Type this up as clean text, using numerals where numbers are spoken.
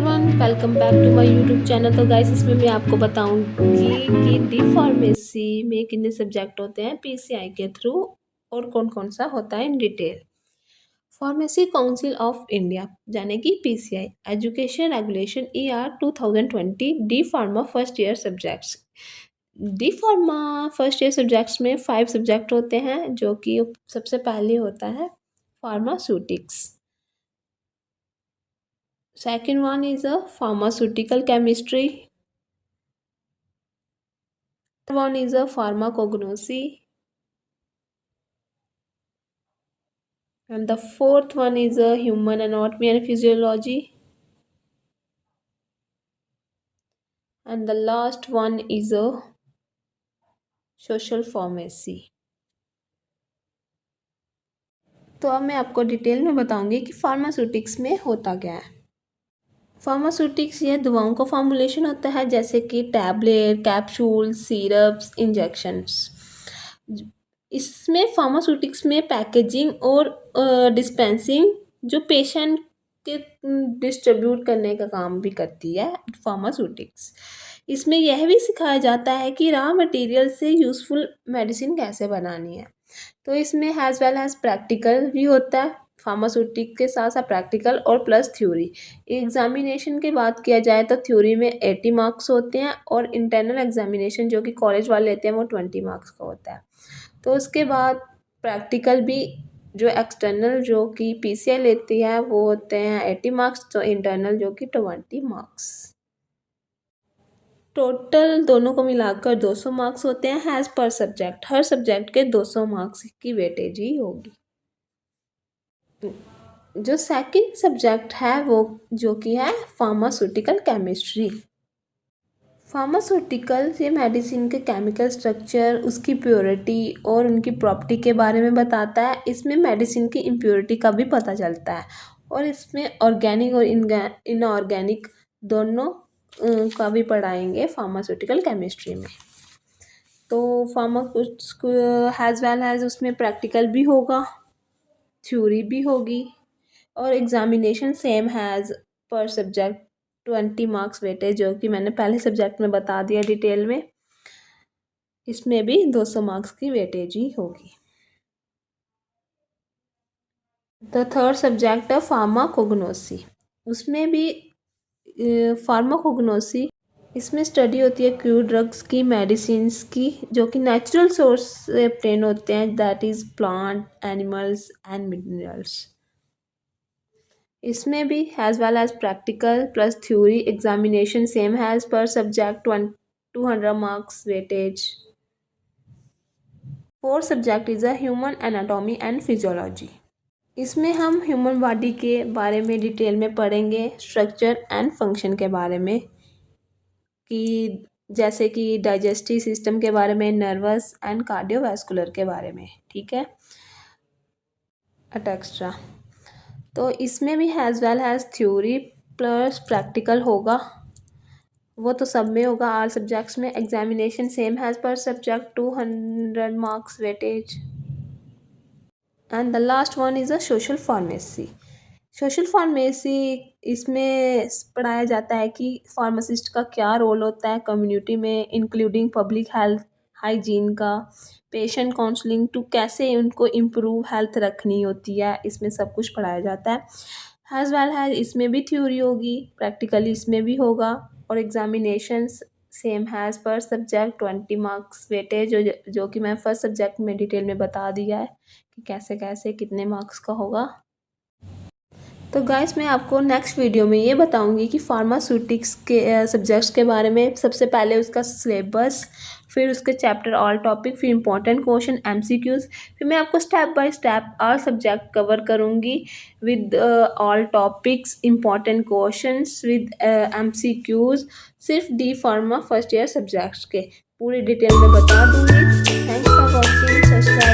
Everyone, welcome back to my YouTube channel. तो guys, इसमें मैं आपको बताऊंगी कि डी फार्मेसी में कितने सब्जेक्ट होते हैं पीसीआई के थ्रू और कौन कौन सा होता है in detail. Pharmacy council of India यानी कि PCI education regulation ER 2020 D pharma first year subjects. D pharma first year subjects में 5 सब्जेक्ट होते हैं, जो कि सबसे पहले होता है pharmaceutics. Second one is a pharmaceutical chemistry. Third one is a pharmacognosy. And the fourth one is a human anatomy and physiology. And the last one is a social pharmacy. तो अब मैं आपको डिटेल में बताऊंगी कि pharmaceutics में होता क्या है। फार्मास्यूटिक्स ये दवाओं का फॉर्मुलेशन होता है, जैसे कि टैबलेट, कैप्सूल, सिरप्स, इंजेक्शंस। इसमें फार्मास्यूटिक्स में पैकेजिंग और डिस्पेंसिंग जो पेशेंट के डिस्ट्रीब्यूट करने का काम भी करती है फार्मास्यूटिक्स। इसमें यह भी सिखाया जाता है कि रॉ मटेरियल से यूज़फुल मेडिसिन कैसे बनानी है। तो इसमें हैज़ वेल हैज़ प्रैक्टिकल भी होता है, फार्मास्यूटिक के साथ साथ प्रैक्टिकल और प्लस थ्योरी। एग्जामिनेशन की बात किया जाए तो थ्योरी में 80 मार्क्स होते हैं और इंटरनल एग्जामिनेशन जो कि कॉलेज वाले लेते हैं वो 20 मार्क्स का होता है। तो उसके बाद प्रैक्टिकल भी जो एक्सटर्नल जो कि पीसीआई लेती है वो होते हैं 80 मार्क्स, तो इंटरनल जो कि 20 मार्क्स। टोटल दोनों को मिलाकर 200 मार्क्स होते हैं एज पर सब्जेक्ट। हर सब्जेक्ट के 200 मार्क्स की वेटेज ही होगी। जो सेकंड सब्जेक्ट है वो जो कि है फार्मास्यूटिकल केमिस्ट्री। फार्मास्यूटिकल ये मेडिसिन के केमिकल स्ट्रक्चर, उसकी प्योरिटी और उनकी प्रॉपर्टी के बारे में बताता है। इसमें मेडिसिन की इम्प्योरिटी का भी पता चलता है और इसमें ऑर्गेनिक और इनऑर्गेनिक दोनों का भी पढ़ाएंगे फार्मास्यूटिकल केमिस्ट्री में। तो हैज़ वेल हैज़ उसमें प्रैक्टिकल भी होगा, थ्योरी भी होगी और examination same has per subject 20 marks weightage, जो कि मैंने पहले सब्जेक्ट में बता दिया डिटेल में। इसमें भी 200 मार्क्स की वेटेज ही होगी। द थर्ड सब्जेक्ट है फार्माकोग्नोसी। उसमें भी फार्माकोग्नोसी इसमें स्टडी होती है क्रू ड्रग्स की, मेडिसिन्स की, जो कि नेचुरल सोर्स से obtain होते हैं, that is plant, animals and minerals. इसमें भी has well as practical plus theory, examination same has per subject 200 marks weightage. Fourth subject is a human anatomy and physiology. इसमें हम ह्यूमन बॉडी के बारे में डिटेल में पढ़ेंगे, स्ट्रक्चर एंड फंक्शन के बारे में, कि जैसे कि डाइजेस्टिव सिस्टम के बारे में, नर्वस एंड कार्डियोवैस्कुलर के बारे में, ठीक है, एक्स्ट्रा। तो इसमें भी has well has theory plus practical होगा, वो तो सब में होगा। आल सब्जेक्ट्स में examination same has per subject 200 marks weightage. And the last one is a social pharmacy. Social pharmacy इसमें पढ़ाया जाता है कि फार्मासिस्ट का क्या रोल होता है कम्युनिटी में, इंक्लूडिंग पब्लिक हेल्थ, हाइजीन का, पेशेंट काउंसलिंग टू कैसे उनको इम्प्रूव हेल्थ रखनी होती है, इसमें सब कुछ पढ़ाया जाता है। हैज़ वेल हैज़ इसमें भी थ्योरी होगी, प्रैक्टिकली इसमें भी होगा और examinations same has per subject 20 marks weightage, जो कि मैं फर्स्ट सब्जेक्ट में डिटेल में बता दिया है कि कैसे कैसे कितने मार्क्स का होगा। तो गाइस, मैं आपको नेक्स्ट वीडियो में ये बताऊंगी कि फार्मास्यूटिक्स के सब्जेक्ट्स के बारे में। सबसे पहले उसका सिलेबस, फिर उसके चैप्टर ऑल टॉपिक, फिर इंपॉर्टेंट क्वेश्चन, एमसीक्यूज, फिर मैं आपको step by step all subject cover करूंगी with all topics, important questions with MCQs, सिर्फ D pharma first year subjects के पूरी डिटेल में बता दूंगी। Thanks for watching, subscribe.